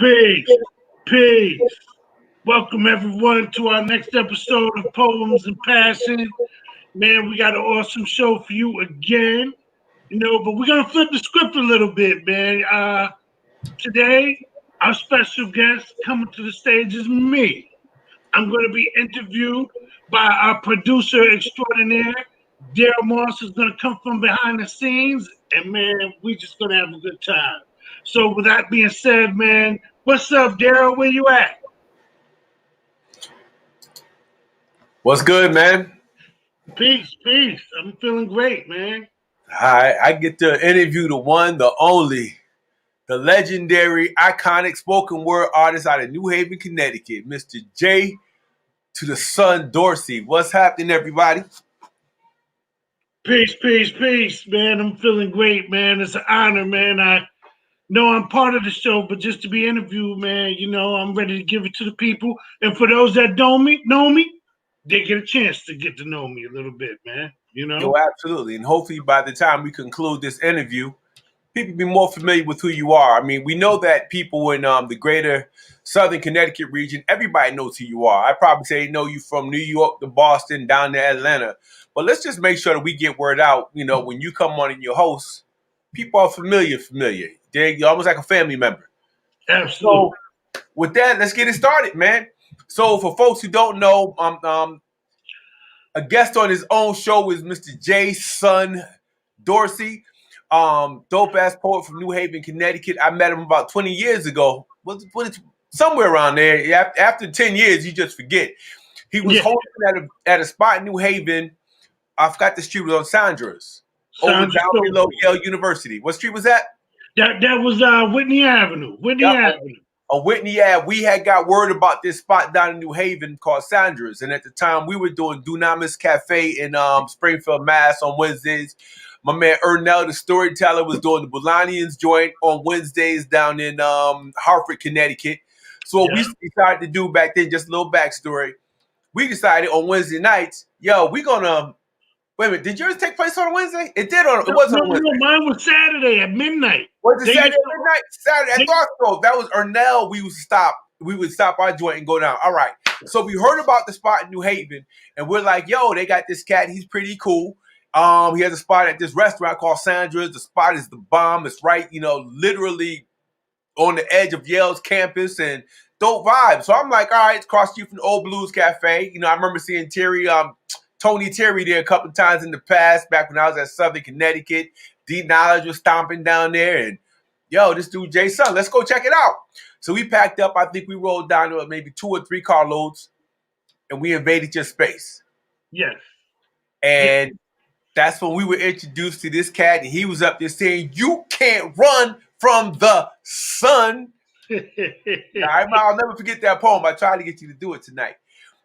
Peace. Peace. Welcome everyone to our next episode of Poems and Passion. Man, we got an awesome show for you again. But we're gonna flip the script a little bit, man. Today, our special guest coming to the stage is me. I'm gonna be interviewed by our producer extraordinaire. Daryl Moss is gonna come from behind the scenes, and man, we just gonna have a good time. So with that being said, man, what's up, Daryl? Where you at? What's good, man? Peace, peace. I'm feeling great, man. I get to interview the one, the only, the legendary, iconic spoken word artist out of New Haven, Connecticut, Mr. JaSUN Dorsey. What's happening, everybody? Peace, peace, peace, man. I'm feeling great, man. It's an honor, man. I know I'm part of the show, but just to be interviewed, man, I'm ready to give it to the people. And for those that don't know me, they get a chance to get to know me a little bit, man. Yo, absolutely. And hopefully by the time we conclude this interview, people be more familiar with who you are. I mean, we know that people in the greater Southern Connecticut region, everybody knows who you are. I probably say they know you from New York to Boston, down to Atlanta. But let's just make sure that we get word out, when you come on and you're host, people are familiar. You're almost like a family member. Absolutely. So with that, let's get it started, man. So for folks who don't know, a guest on his own show is Mr. JaSUN Dorsey, dope ass poet from New Haven, Connecticut. I met him about 20 years ago. Somewhere around there. After 10 years, you just forget. He was hosting at a spot in New Haven. I forgot the street was on Sandra's. Over down below Yale University. What street was that? That was Whitney Avenue. Avenue. On Whitney Ave, we had got word about this spot down in New Haven called Sandra's. And at the time, we were doing Dunamis Cafe in Springfield, Mass. on Wednesdays. My man Ernell, the storyteller, was doing the Bolanians joint on Wednesdays down in Hartford, Connecticut. So what we decided to do back then, just a little backstory, we decided on Wednesday nights, we gonna... Wait a minute, did yours take place on Wednesday? It did on... It wasn't on Wednesday. No, mine was Saturday at midnight. Was it Saturday at midnight? Saturday. I thought so. That was Ernell. We would stop our joint and go down. All right. So we heard about the spot in New Haven, and we're like, yo, they got this cat. He's pretty cool. He has a spot at this restaurant called Sandra's. The spot is the bomb. It's right, literally on the edge of Yale's campus, and dope vibe. So I'm like, all right, it's across the street from the Old Blues Cafe. I remember seeing Tony Terry there a couple of times in the past, back when I was at Southern Connecticut. D Knowledge was stomping down there, and this dude JaSUN, let's go check it out. So we packed up. I think we rolled down to maybe 2 or 3 carloads, and we invaded your space. Yes. And that's when we were introduced to this cat, and he was up there saying, "You can't run from the sun." I'll never forget that poem. I tried to get you to do it tonight,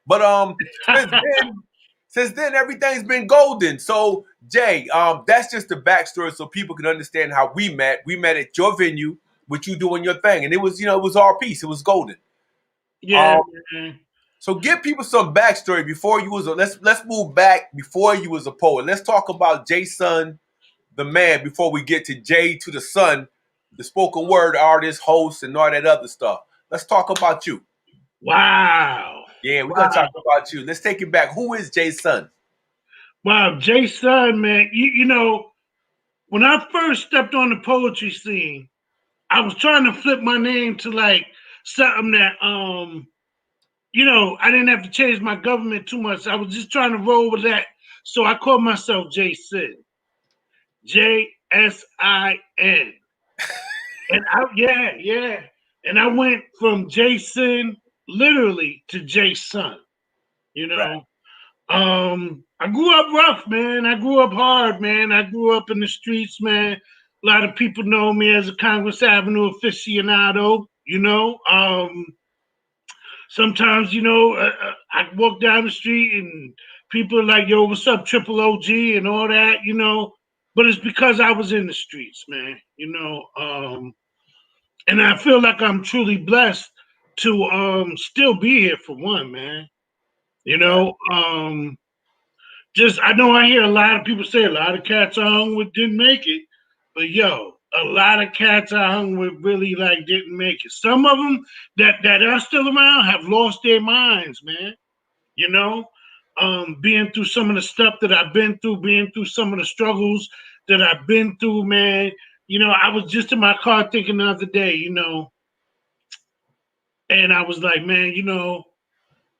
but since then, everything's been golden. So, Jay, that's just the backstory so people can understand how we met. We met at your venue, with you doing your thing. And it was, it was our piece. It was golden. Yeah. So give people some backstory before you was let's move back before you was a poet. Let's talk about JaSUN, the man, before we get to J to the Sun, the spoken word artist, host, and all that other stuff. Let's talk about you. Wow. Yeah, we're going to talk about you. Let's take it back. Who is JaSUN? Wow, JaSUN, man. When I first stepped on the poetry scene, I was trying to flip my name to like something that, I didn't have to change my government too much. I was just trying to roll with that. So I called myself JaSUN. JSIN. And And I went from JaSUN literally to JaSUN. Right. I grew up rough, man. I grew up hard, man. I grew up in the streets, man. A lot of people know me as a Congress Avenue aficionado, Sometimes, I walk down the street and people are like, yo, what's up, Triple OG and all that, But it's because I was in the streets, man, And I feel like I'm truly blessed to still be here for one, man. I know I hear a lot of people say a lot of cats on with didn't make it, but yo, a lot of cats I hung with really like didn't make it. Some of them that are still around have lost their minds, man. You know, being through some of the stuff that I've been through, being through some of the struggles that I've been through, man. You know, I was just in my car thinking the other day, you know, and I was like, man, you know,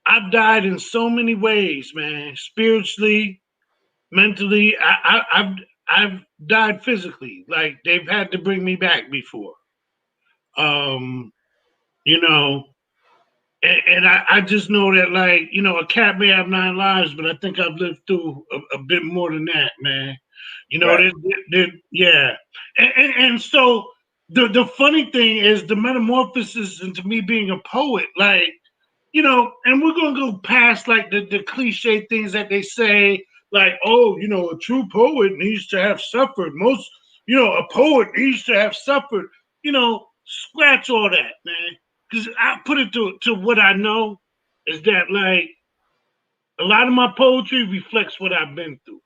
I've died in so many ways, man. Spiritually, mentally, I've died physically. Like they've had to bring me back before. Um, you know, and I just know that, like, you know, a cat may have 9 lives, but I think I've lived through a bit more than that, man. You know, Right. yeah. And so the funny thing is the metamorphosis into me being a poet, like, you know, and we're gonna go past like the cliche things that they say, like, oh, you know, a true poet needs to have suffered. Most, you know, a poet needs to have suffered. You know, scratch all that, man. Because I put it to what I know is that like a lot of my poetry reflects what I've been through.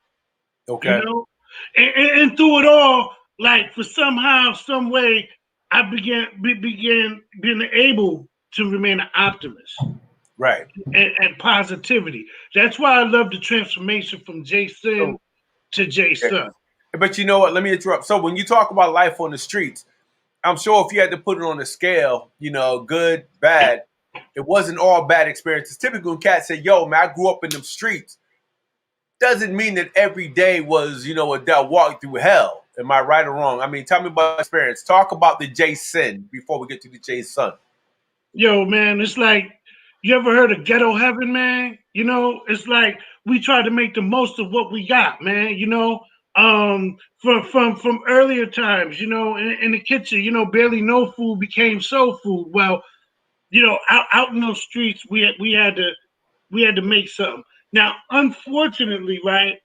You Okay. know, and through it all, like for somehow, some way, I began being able to remain an optimist Right. and positivity. That's why I love the transformation from JaSUN So, to okay. JaSUN. But you know what? Let me interrupt. So when you talk about life on the streets, I'm sure if you had to put it on a scale, you know, good, bad, it wasn't all bad experiences. Typically, when cats say, "Yo, man, I grew up in them streets," doesn't mean that every day was, you know, a walk through hell. Am I right or wrong? I mean, tell me about experience. Talk about the JaSUN before we get to the JaSUN. Yo, man, it's like, you ever heard of ghetto heaven, man? You know, it's like we try to make the most of what we got, man. You know, from earlier times, you know, in the kitchen, you know, barely no food became soul food. Well, you know, out in those streets, we had to make something. Now, unfortunately, right,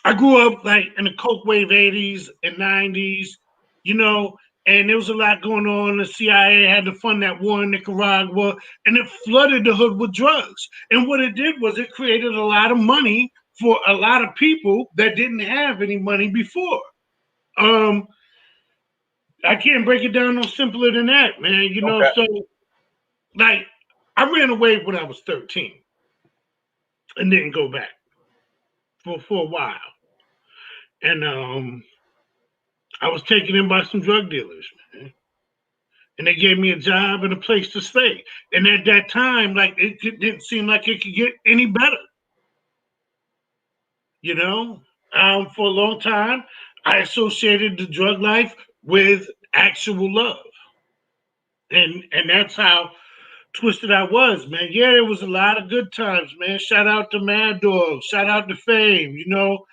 I grew up like in the Coke Wave 80s and 90s, you know, and there was a lot going on. The CIA had to fund that war in Nicaragua, and it flooded the hood with drugs. And what it did was it created a lot of money for a lot of people that didn't have any money before. Um, I can't break it down no simpler than that, man. You know, Okay. so like I ran away when I was 13 and didn't go back for a while. And I was taken in by some drug dealers, man. And they gave me a job and a place to stay. And at that time, like didn't seem like it could get any better. You know, for a long time, I associated the drug life with actual love, and that's how twisted I was, man. Yeah, there was a lot of good times, man. Shout out to Mad Dog. Shout out to Fame. You know,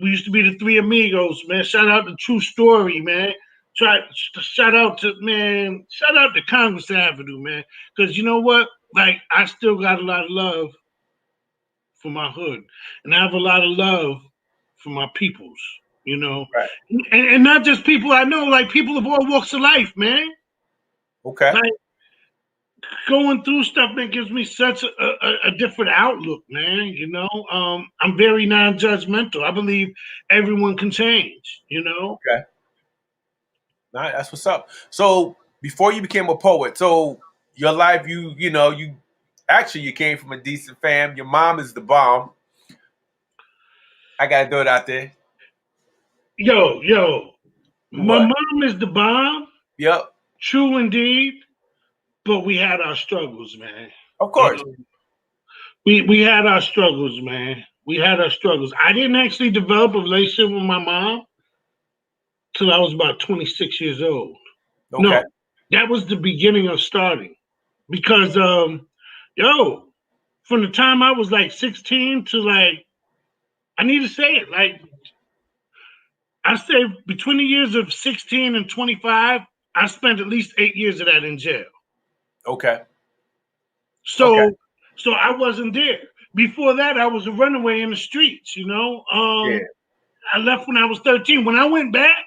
we used to be the Three Amigos, man. Shout out to True Story, man. Shout out to man. Shout out to Congress Avenue, man. Because you know what? Like, I still got a lot of love for my hood, and I have a lot of love for my peoples. You know, Right. and not just people I know, like people of all walks of life, man. Okay. Like going through stuff, man, gives me such a different outlook, man. You know, I'm very non-judgmental. I believe everyone can change. You know, Okay. All right, that's what's up. So before you became a poet, so your life, you know, you actually you came from a decent fam. Your mom is the bomb. I gotta throw it out there. yo, my What? mom is the bomb, Yep. true indeed. But we had our struggles, man. Of course. Um, we had our struggles, man. We had our struggles. I didn't actually develop a relationship with my mom till I was about 26 years old. Okay. No, that was the beginning of starting because yo, from the time I was like 16 to like, I need to say it, like I say between the years of 16 and 25, I spent at least 8 years of that in jail. Okay. Okay. So I wasn't there. Before that, I was a runaway in the streets, you know. Yeah. I left when I was 13. When I went back,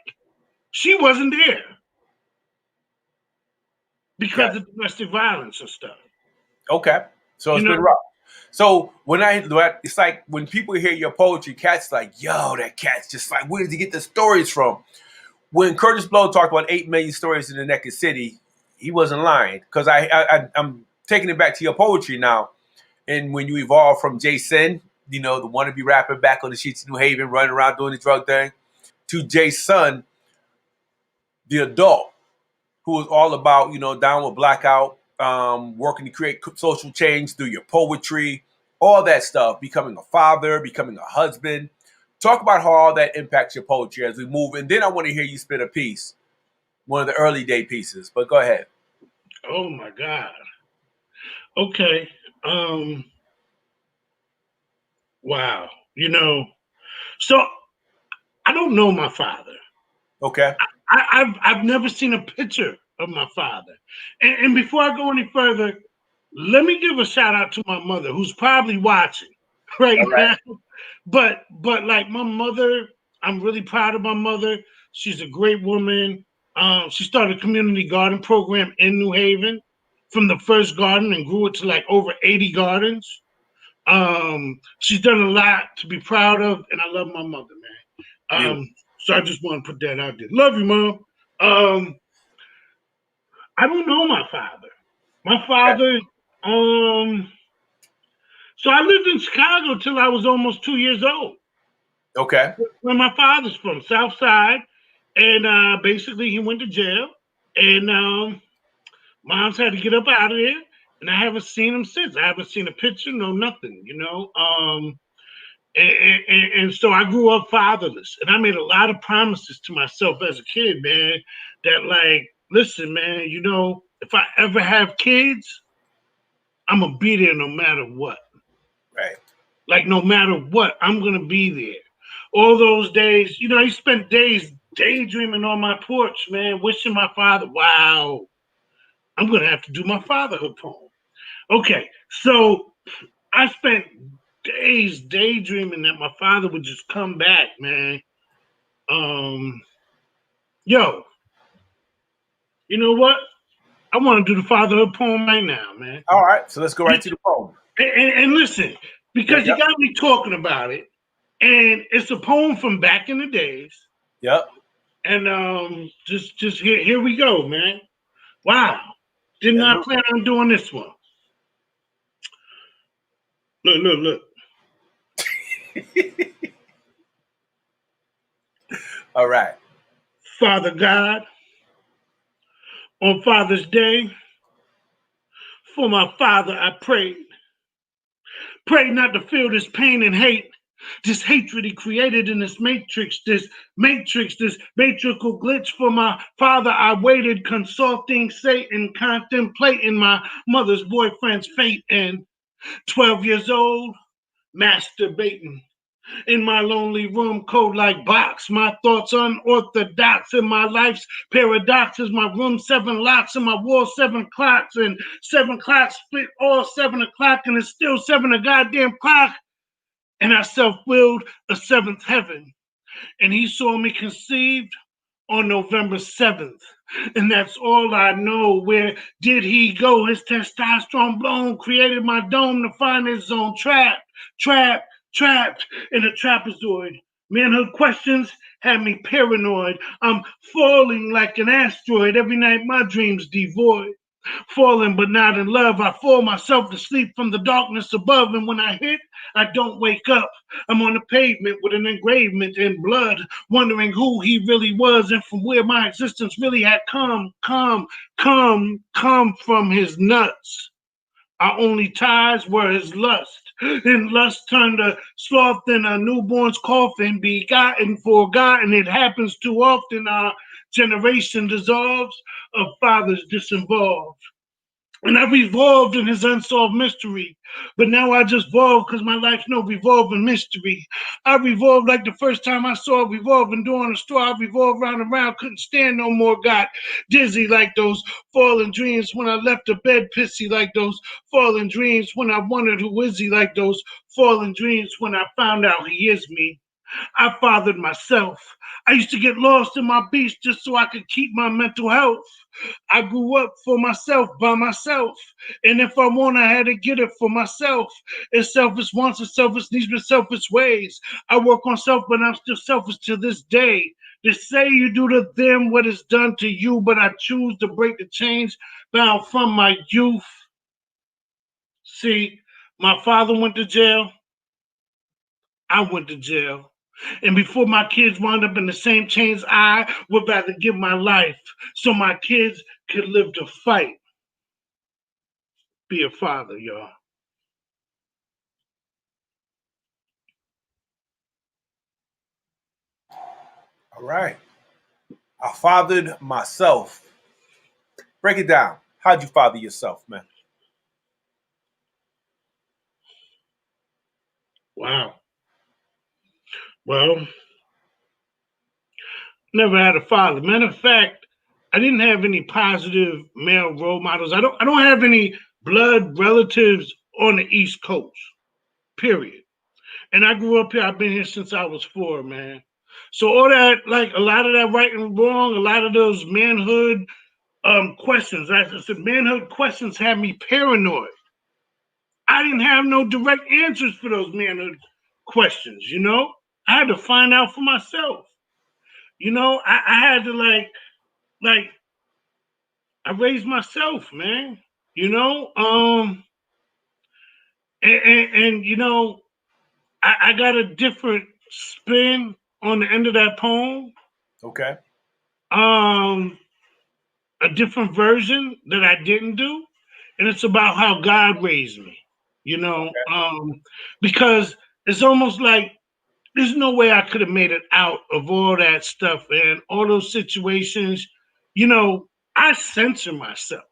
she wasn't there Got because of domestic violence and stuff. Okay. So You it's been know, rough. So it's like when people hear your poetry, cats like, yo, that cat's just like, where did he get the stories from? when Curtis Blow talked about 8 million stories in the Naked City, he wasn't lying. Because I'm taking it back to your poetry now. And when you evolve from JaSUN, the wannabe rapper back on the streets of New Haven, running around doing the drug thing, to JaSUN, the adult, who was all about, down with blackout, working to create social change through your poetry, all that stuff, becoming a father, becoming a husband. Talk about how all that impacts your poetry as we move. And then I want to hear you spit a piece, one of the early day pieces. But go ahead. Oh my God. Okay. Wow. So I don't know my father. Okay. I've never seen a picture of my father. And before I go any further, let me give a shout out to my mother, who's probably watching right All right. now. But like my mother, I'm really proud of my mother. She's a great woman. She started a community garden program in New Haven from the first garden and grew it to like over 80 gardens. She's done a lot to be proud of, and I love my mother, man. Beautiful. So I just want to put that out there. Love you, Mom. I don't know my father. My Okay. father, so I lived in Chicago till I was almost 2 years old. Okay. Where my father's from, South Side, and basically he went to jail, and mom's had to get up out of there, and I haven't seen him since. I haven't seen a picture, no nothing. And so I grew up fatherless, and I made a lot of promises to myself as a kid, man. That like, listen, man, if I ever have kids, I'm gonna be there no matter what. Right. Like no matter what, I'm gonna be there. All those days, I spent days daydreaming on my porch, man, wishing my father. Wow, I'm gonna have to do my fatherhood poem. Okay, so I spent days daydreaming that my father would just come back, man. Um, yo, you know what? I want to do the fatherhood poem right now, man. All right. So let's go right to the poem. And listen, because you Yep. got me talking about it, and it's a poem from back in the days. Yep. And just here we go, man. Wow, did Let's not do plan on doing this one. Look. it. All right. Father God, on Father's Day, for my father I prayed. Pray not to feel this pain and hate, this hatred he created in this matrix, this matrical glitch. For my father I waited, consulting Satan, contemplating my mother's boyfriend's fate. And 12 years old, masturbating in my lonely room, code like box. My thoughts unorthodox, in my life's paradoxes. My room 7 locks, and my wall 7 clocks, and 7 clocks split all 7 o'clock, and it's still 7 a goddamn clock. And I self-willed a 7th heaven, and he saw me conceived on November 7th. And that's all I know. Where did he go? His testosterone blown, created my dome to find his zone. Trapped in a trapezoid. Manhood questions had me paranoid. I'm falling like an asteroid. Every night my dreams devoid. Falling but not in love. I fall myself to sleep from the darkness above. And when I hit, I don't wake up. I'm on the pavement with an engravement in blood, wondering who he really was and from where my existence really had come from his nuts. Our only ties were his lust. And lust turned a sloth in a newborn's coffin, begotten, forgotten. It happens too often. Our generation dissolves, of fathers disinvolved. And I revolved in his unsolved mystery. But now I just volve because my life's no revolving mystery. I revolved like the first time I saw a revolving door on a store. I revolved round and round, couldn't stand no more. Got dizzy like those fallen dreams when I left the bed, pissy like those fallen dreams when I wondered who is he, like those fallen dreams when I found out he is me. I fathered myself. I used to get lost in my beast just so I could keep my mental health. I grew up for myself, by myself. And if I want, I had to get it for myself. It's selfish wants and selfish needs, but selfish ways. I work on self, but I'm still selfish to this day. They say you do to them what is done to you, but I choose to break the chains bound from my youth. See, my father went to jail. I went to jail. And before my kids wound up in the same chains, I would rather give my life so my kids could live to fight. Be a father, y'all. All right. I fathered myself. Break it down. How'd you father yourself, man? Wow. Well, never had a father. Matter of fact, I didn't have any positive male role models. I don't have any blood relatives on the East Coast. Period. And I grew up here. I've been here since I was 4, man. So all that, like a lot of that right and wrong, a lot of those manhood questions. As I said, manhood questions had me paranoid. I didn't have no direct answers for those manhood questions. I had to find out for myself. I had to like I raised myself, man. You know, and I got a different spin on the end of that poem. Okay. Um, a different version that I didn't do, and it's about how God raised me. You know, Okay. because it's almost like there's no way I could have made it out of all that stuff and all those situations. I censor myself.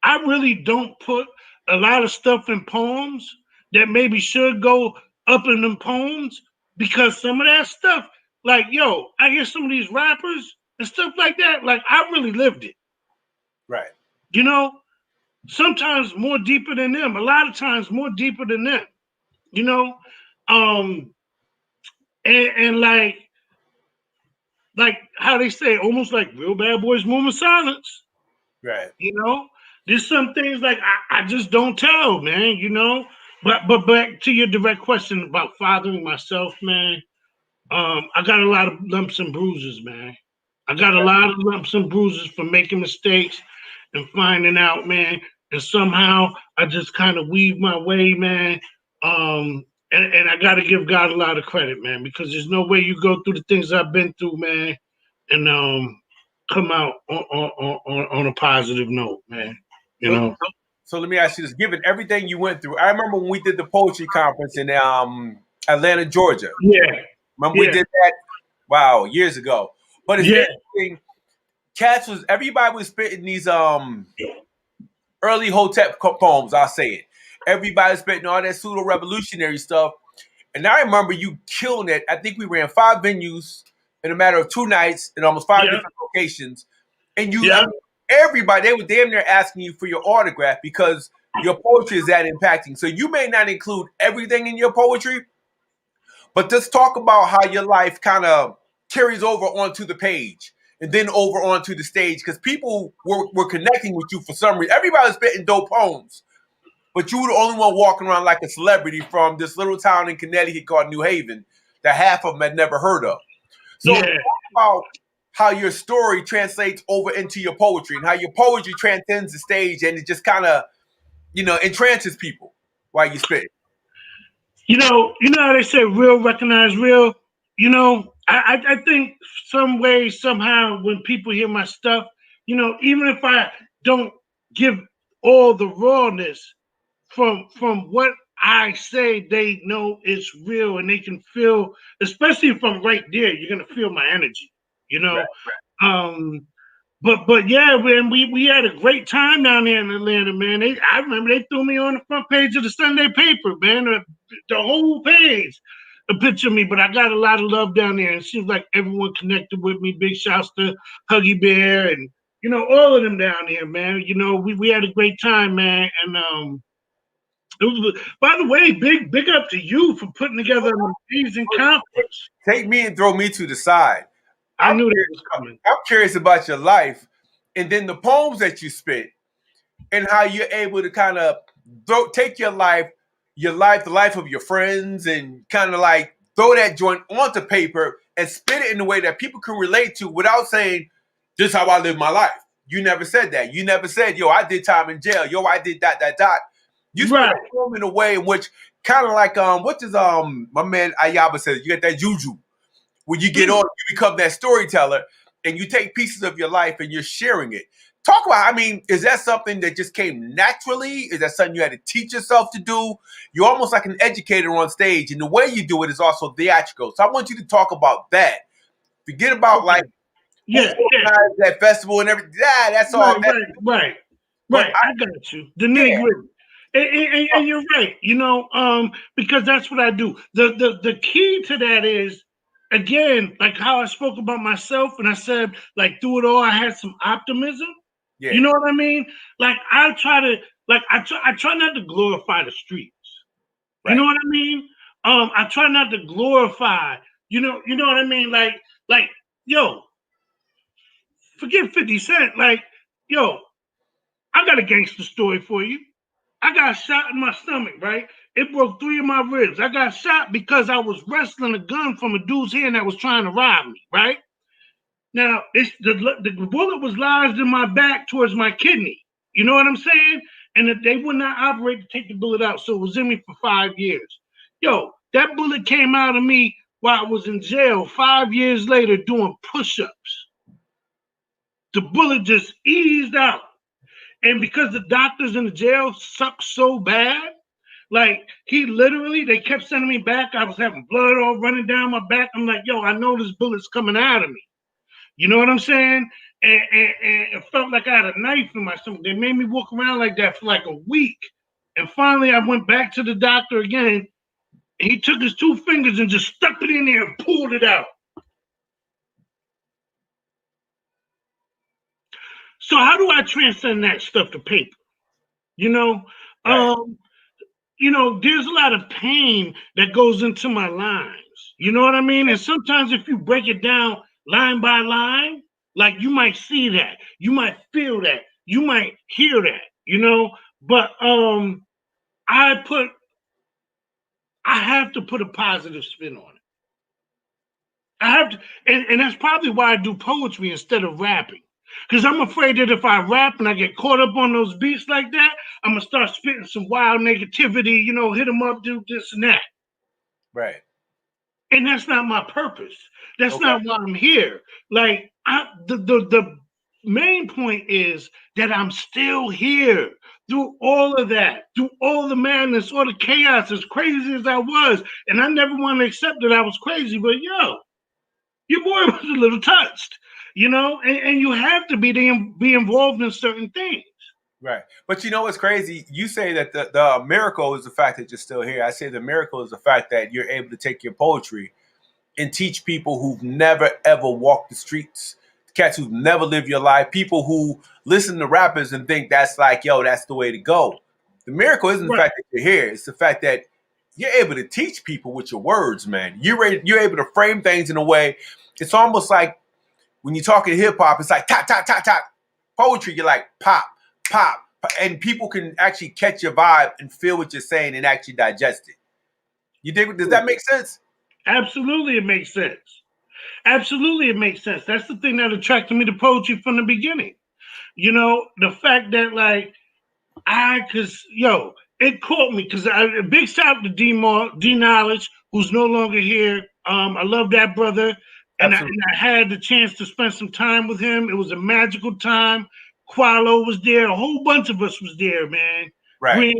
I really don't put a lot of stuff in poems that maybe should go up in them poems because some of that stuff, like, yo, I hear some of these rappers and stuff like that, like, I really lived it. Right. You know, sometimes more deeper than them, a lot of times more deeper than them, you know? Um, and like how they say, almost like real bad boys moving silence. Right. You know, there's some things like I just don't tell, man. But back to your direct question about fathering myself, man. I got a lot of lumps and bruises, man. I got a Okay. lot of lumps and bruises for making mistakes and finding out, man. And somehow I just kind of weave my way, man. And I got to give God a lot of credit, man, because there's no way you go through the things I've been through, man, and come out on a positive note, man. You So know. so let me ask you this: given everything you went through, I remember when we did the poetry conference in Atlanta, Georgia. Yeah. Remember we Yeah. did that? Wow, years ago. But it's Yeah. interesting. Cats was everybody was spitting these early Hotep poems. I'll say it. Everybody was spitting all that pseudo revolutionary stuff. And I remember you killing it. I think we ran 5 venues in a matter of 2 nights in almost five Yeah. different locations. And I Yeah. mean, everybody, they were damn near asking you for your autograph because your poetry is that impacting. So you may not include everything in your poetry, but just talk about how your life kind of carries over onto the page and then over onto the stage because people were connecting with you for some reason. Everybody was spitting dope poems, but you were the only one walking around like a celebrity from this little town in Connecticut called New Haven that half of them had never heard of. So talk Yeah. about how your story translates over into your poetry and how your poetry transcends the stage and it just kind of, entrances people while you spit. You know how they say real recognize real. I think some way somehow when people hear my stuff, even if I don't give all the rawness from what I say, they know it's real and they can feel, especially if I'm right there, you're gonna feel my energy. You Right. know, um, but yeah, man, we had a great time down there in Atlanta, man. I remember they threw me on the front page of the Sunday paper, man. The whole page, a picture of me. But I got a lot of love down there. It seems like everyone connected with me. Big shouts to Huggy Bear and all of them down there, man. We had a great time, man. And by the way, big up to you for putting together an amazing conference. Take me and throw me to the side. I I'm knew that curious, was coming. I'm curious about your life and then the poems that you spit and how you're able to kind of take your life, the life of your friends, and kind of like throw that joint onto paper and spit it in a way that people can relate to without saying, this is how I live my life. You never said that. You never said, yo, I did time in jail. Yo, I did that. You spit Right. a poem in a way in which kind of like what does my man Ayaba says, you get that juju. When you get on, you become that storyteller and you take pieces of your life and you're sharing it. Talk about, I mean, is that something that just came naturally? Is that something you had to teach yourself to do? You're almost like an educator on stage, and the way you do it is also theatrical. So I want you to talk about that. Forget about like who organized that festival and everything. Yeah, that's all. Right. I got you. The nitty gritty. And you're right, you know, because that's what I do. The key to that is, again, like how I spoke about myself and I said, like through it all, I had some optimism. Yeah. You know what I mean? Like I try not to glorify the streets. You know what I mean? I try not to glorify, you know what I mean? Like, yo, forget 50 Cent. Like, yo, I got a gangster story for you. I got shot in my stomach, right? It broke 3 of my ribs. I got shot because I was wrestling a gun from a dude's hand that was trying to rob me, right? Now, the bullet was lodged in my back towards my kidney. You know what I'm saying? And they would not operate to take the bullet out, so it was in me for 5 years. Yo, that bullet came out of me while I was in jail 5 years later doing push-ups. The bullet just eased out. And because the doctors in the jail sucked so bad, like they kept sending me back. I was having blood all running down my back. I'm like, yo, I know this bullet's coming out of me. You know what I'm saying? And it felt like I had a knife in my stomach. They made me walk around like that for like a week. And finally, I went back to the doctor again. And he took his 2 fingers and just stuck it in there and pulled it out. So how do I transcend that stuff to paper? You know, you know, there's a lot of pain that goes into my lines. You know what I mean? And sometimes if you break it down line by line, like you might see that, you might feel that, you might hear that, you know. But I have to put a positive spin on it. I have to, and that's probably why I do poetry instead of rapping. Because I'm afraid that if I rap and I get caught up on those beats like that, I'm going to start spitting some wild negativity, you know, hit them up, do this and that. Right. And that's not my purpose. That's not why I'm here. Like, the main point is that I'm still here through all of that, through all the madness, all the chaos, as crazy as I was. And I never want to accept that I was crazy, but yo, your boy was a little touched, you know, and you have to be involved in certain things. Right. But you know what's crazy? You say that the miracle is the fact that you're still here. I say the miracle is the fact that you're able to take your poetry and teach people who've never, ever walked the streets, cats who've never lived your life, people who listen to rappers and think that's like, yo, that's the way to go. The miracle isn't the fact that you're here. It's the fact that you're able to teach people with your words, man. You're able to frame things in a way. It's almost like when you're talking hip hop, it's like tap, tap, tap, tap. Poetry, you're like pop, pop. And people can actually catch your vibe and feel what you're saying and actually digest it. You dig? Does that make sense? Absolutely, it makes sense. Absolutely, it makes sense. That's the thing that attracted me to poetry from the beginning. You know, the fact that like it caught me because a big shout out to D Knowledge, who's no longer here. I love that brother, and I had the chance to spend some time with him. It was a magical time. Qualo was there. A whole bunch of us was there, man. Right.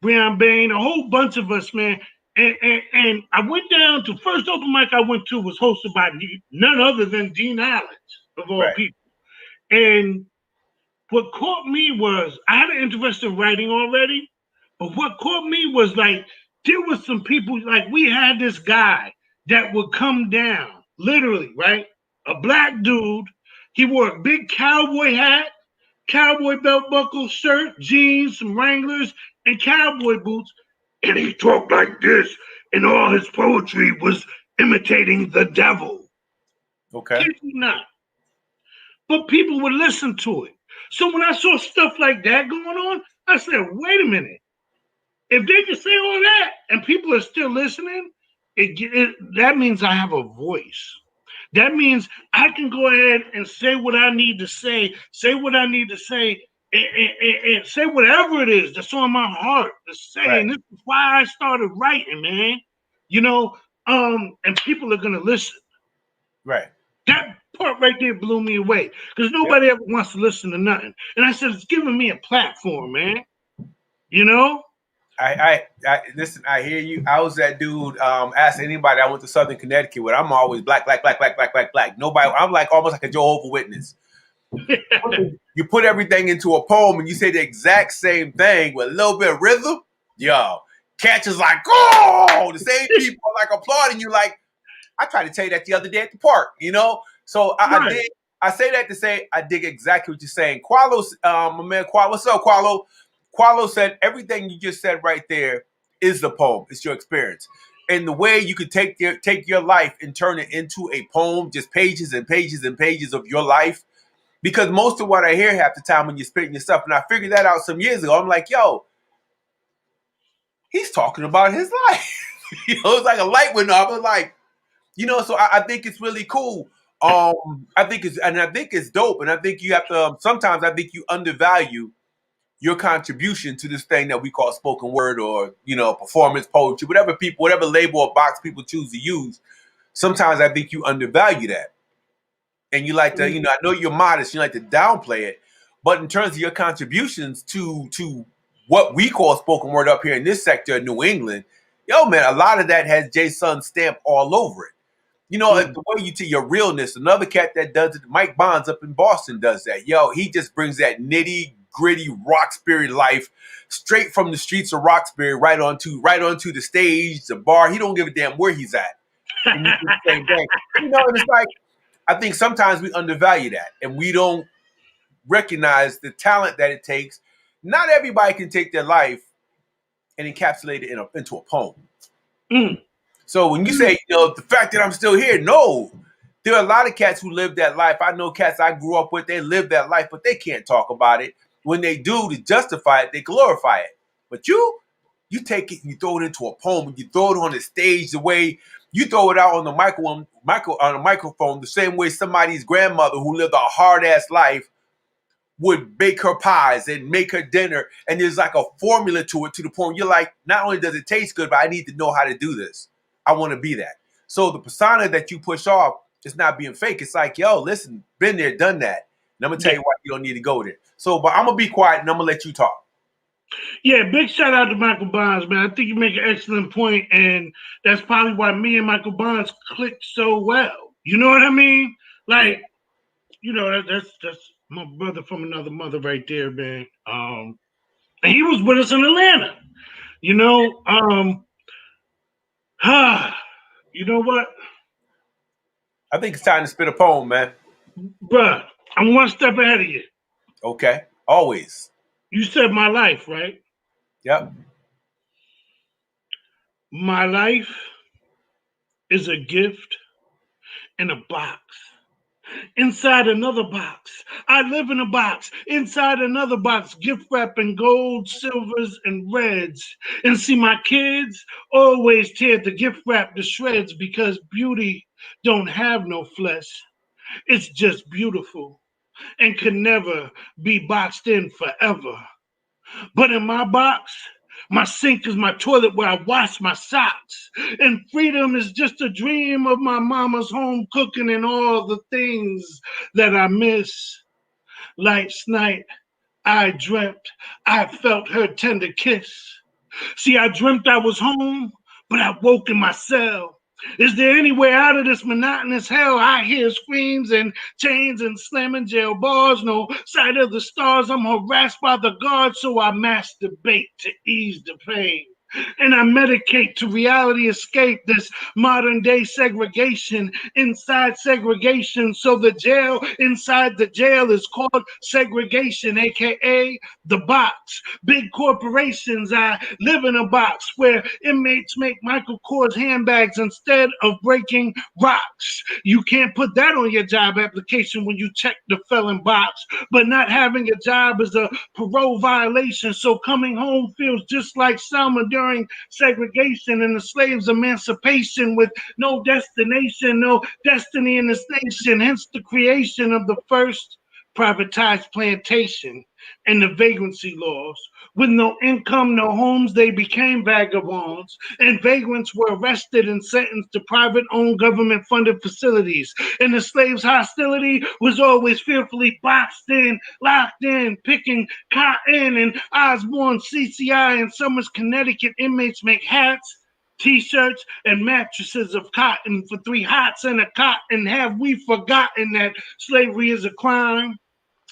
Breon Bain, a whole bunch of us, man. And I went down to first open mic I went to was hosted by none other than D Knowledge of all people. And what caught me was I had an interest in writing already, but what caught me was like there was some people like we had this guy that would come down, literally, right? A black dude. He wore a big cowboy hat, cowboy belt buckle, shirt, jeans, some Wranglers, and cowboy boots. And he talked like this, and all his poetry was imitating the devil. Okay. Kid you not. But people would listen to it. So when I saw stuff like that going on, I said, wait a minute. If they can say all that and people are still listening, that means I have a voice. That means I can go ahead and say what I need to say what I need to say, and say whatever it is that's on my heart to say. Right. And this is why I started writing, man. You know, and people are gonna listen. Right. That part right there blew me away because Yep. nobody ever wants to listen to nothing. And I said, it's giving me a platform, man. You know? I listen. I hear you. I was that dude. Ask anybody. I went to Southern Connecticut where I'm always black, black, black, black, black, black, black. Nobody. I'm like almost like a Jehovah's Witness. You put everything into a poem and you say the exact same thing with a little bit of rhythm. Yo, Catch is like, oh, the same people are like applauding you. Like I tried to tell you that the other day at the park. So I Right. did. I say that to say I dig exactly what you're saying. Qualo's, my man Qualo, what's up, Qualo? Qualo said everything you just said right there is the poem. It's your experience. And the way you could take your life and turn it into a poem, just pages and pages and pages of your life. Because most of what I hear half the time when you're spitting your stuff, and I figured that out some years ago, I'm like, yo, he's talking about his life. It's like a light went off. I was like, so I think it's really cool. I think it's dope, and I think you have to. Sometimes I think you undervalue your contribution to this thing that we call spoken word, or performance poetry, whatever label or box people choose to use. Sometimes I think you undervalue that, and you like to, I know you're modest, you like to downplay it, but in terms of your contributions to what we call spoken word up here in this sector of New England, yo man, a lot of that has JaSUN stamp all over it. The way you to your realness. Another cat that does it, Mike Bonds up in Boston does that. Yo, he just brings that nitty gritty Roxbury life straight from the streets of Roxbury right onto the stage, the bar. He don't give a damn where he's at. And you do the same thing. And it's like I think sometimes we undervalue that and we don't recognize the talent that it takes. Not everybody can take their life and encapsulate it into a poem. Mm. So when you say, the fact that I'm still here, no. There are a lot of cats who live that life. I know cats I grew up with, they live that life, but they can't talk about it. When they do, to justify it, they glorify it. But you take it and you throw it into a poem and you throw it on the stage the way you throw it out on the microphone, the same way somebody's grandmother who lived a hard-ass life would bake her pies and make her dinner. And there's like a formula to it, to the point you're like, not only does it taste good, but I need to know how to do this. I want to be that. So the persona that you push off is not being fake. It's like, yo, listen, been there, done that. And I'm going to tell you why you don't need to go there. So, but I'm going to be quiet and I'm going to let you talk. Yeah, big shout out to Michael Bonds, man. I think you make an excellent point, and that's probably why me and Michael Bonds clicked so well. You know what I mean? Like, that's my brother from another mother right there, man. And he was with us in Atlanta. You know, you know what? I think it's time to spit a poem, man. Bruh, I'm one step ahead of you. Okay. Always. You said my life, right? Yep. My life is a gift in a box. Inside another box. I live in a box. Inside another box, gift wrap in gold, silvers, and reds. And see, my kids always tear the gift wrap to shreds because beauty don't have no flesh. It's just beautiful and can never be boxed in forever. But in my box, my sink is my toilet where I wash my socks. And freedom is just a dream of my mama's home cooking and all the things that I miss. Last night, I dreamt I felt her tender kiss. See, I dreamt I was home, but I woke in my cell. Is there any way out of this monotonous hell? I hear screams and chains and slamming jail bars. No sight of the stars. I'm harassed by the guards, so I masturbate to ease the pain. And I medicate to reality escape this modern day segregation inside segregation. So the jail inside the jail is called segregation, aka the box. Big corporations, I live in a box where inmates make Michael Kors handbags instead of breaking rocks. You can't put that on your job application when you check the felon box, but not having a job is a parole violation. So coming home feels just like Selma during during segregation and the slaves' emancipation with no destination, no destiny in this nation, hence the creation of the first privatized plantation and the vagrancy laws. With no income, no homes, they became vagabonds, and vagrants were arrested and sentenced to private-owned government-funded facilities. And the slaves' hostility was always fearfully boxed in, locked in, picking cotton. And Osborne, CCI, and Somers, Connecticut inmates make hats, T-shirts, and mattresses of cotton for 3 hots and a cot. And have we forgotten that slavery is a crime?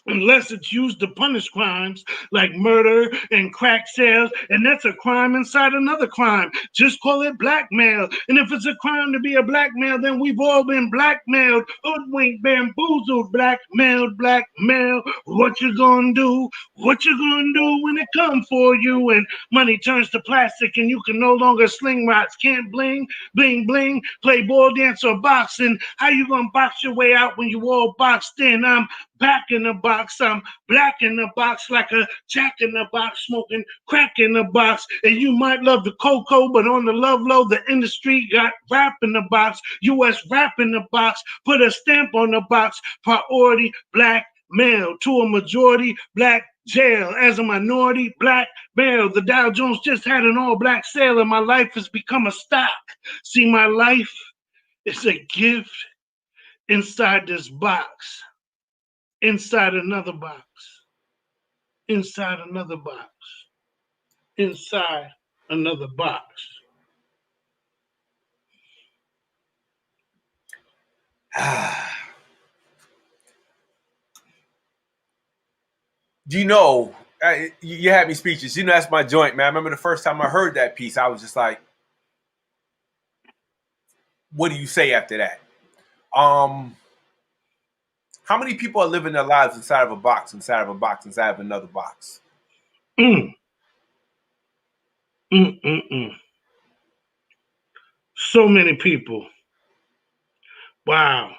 Unless it's used to punish crimes like murder and crack sales, and that's a crime inside another crime. Just call it blackmail. And if it's a crime to be a black male, then we've all been blackmailed, hoodwinked, bamboozled, blackmailed, blackmail. What you gonna do? What you gonna do when it come for you? And money turns to plastic and you can no longer sling rocks, can't bling, bling, bling, play ball, dance, or boxing. How you gonna box your way out when you all boxed in? I'm back in the box, I'm black in the box, like a jack in the box, smoking crack in the box. And you might love the cocoa, but on the love low, the industry got rap in the box, US rap in the box, put a stamp on the box, priority black male to a majority black jail. As a minority black male, the Dow Jones just had an all black sale and my life has become a stock. See, my life is a gift inside this box. Inside another box, inside another box, inside another box. Do you know, you had me speechless. You know, that's my joint, man. I remember the first time I heard that piece, I was just like, what do you say after that? How many people are living their lives inside of a box, inside of a box, inside of another box? So many people. Wow.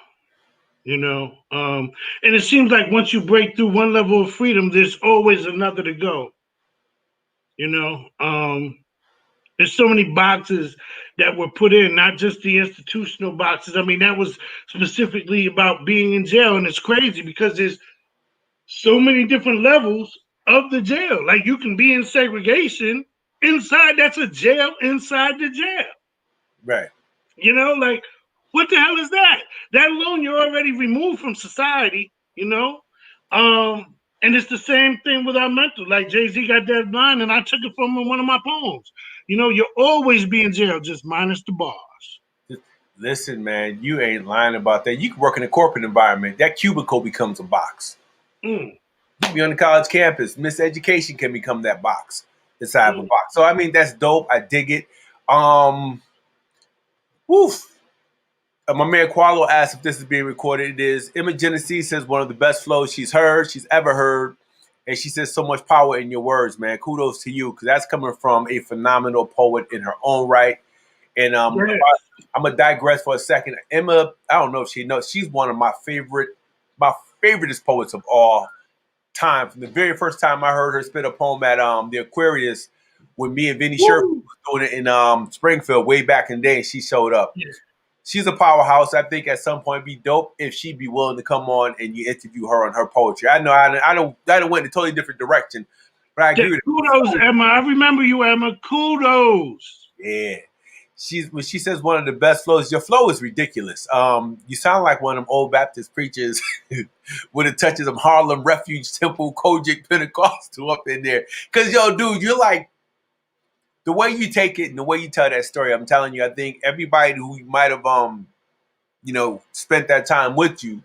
You know, and it seems like once you break through one level of freedom, there's always another to go. You know, there's so many boxes that were put in, not just the institutional boxes. I mean, that was specifically about being in jail, and it's crazy because there's so many different levels of the jail. Like you can be in segregation inside, that's a jail inside the jail. Right. You know, like what the hell is that? That alone, you're already removed from society, you know? And it's the same thing with our mental. Like Jay-Z got that line, and I took it from one of my poems. You know, you'll always be in jail, just minus the bars. Listen, man, you ain't lying about that. You can work in a corporate environment. That cubicle becomes a box. You be on the college campus. Miseducation can become that box inside of a box. So I mean, that's dope. I dig it. Woof. My man Qualo asked if this is being recorded. It is. Emma Genesee says one of the best flows she's ever heard. And she says so much power in your words, man. Kudos to you, because that's coming from a phenomenal poet in her own right. And yes. I'm gonna digress for a second. Emma, I don't know if she knows, she's one of my favoriteest poets of all time. From the very first time I heard her spit a poem at the Aquarius when me and Vinny Sherman was doing it in Springfield way back in the day, and she showed up. Yes. She's a powerhouse. I think at some point it'd be dope if she'd be willing to come on and you interview her on her poetry. I know I went in a totally different direction, but I agree with kudos, Emma. I remember you, Emma. Kudos. Yeah. When she says one of the best flows, your flow is ridiculous. You sound like one of them old Baptist preachers with a touch of some Harlem Refuge Temple Kojic Pentecostal up in there. Cause yo, dude, you're like, the way you take it and the way you tell that story, I'm telling you, I think everybody who might have spent that time with you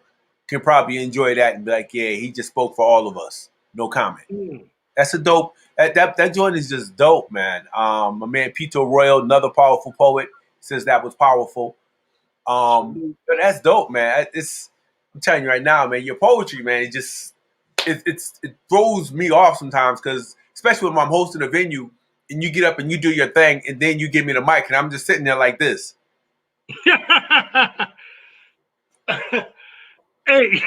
can probably enjoy that and be like, yeah, he just spoke for all of us. No comment. That's a dope. That joint is just dope, man. My man Pito Royal, another powerful poet, says that was powerful. But that's dope, man. I'm telling you right now, man, your poetry, man, it throws me off sometimes, because especially when I'm hosting a venue and you get up and you do your thing and then you give me the mic and I'm just sitting there like this. Hey.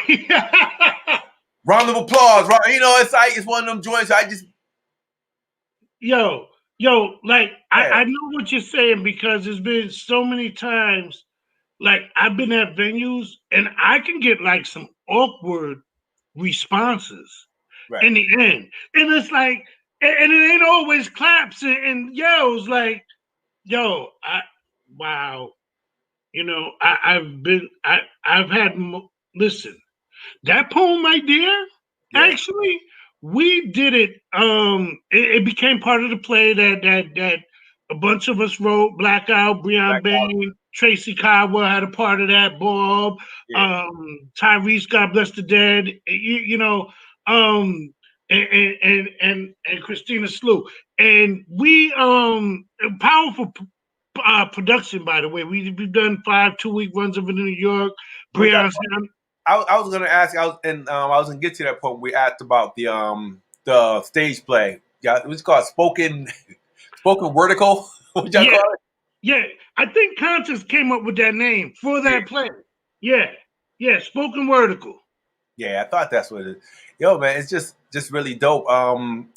Round of applause, right? You know, it's one of them joints. Yo, like Yeah. I know what you're saying because there's been so many times like I've been at venues and I can get like some awkward responses Right. in the end. And it's like and it ain't always claps and yells like, yo, wow. You know, I've had listen, that poem right there, Yeah. actually, we did it. It became part of the play that a bunch of us wrote. Blackout, Breon Black out. Bain, Tracy Kyle had a part of that. Bob, Yeah. Tyrese, God bless the dead. You know, um, and Christina Slew, and we powerful production. By the way, we've done 5 2-week runs of it in New York. Which Breon, I was gonna ask. I was gonna get to that point. We asked about the stage play. Yeah, what's called spoken vertical. What y'all yeah, call it? yeah. I think Conscious came up with that name for Yeah. that play. Yeah, yeah. Spoken vertical. Yeah, I thought that's what it is. Yo, man, it's just really dope.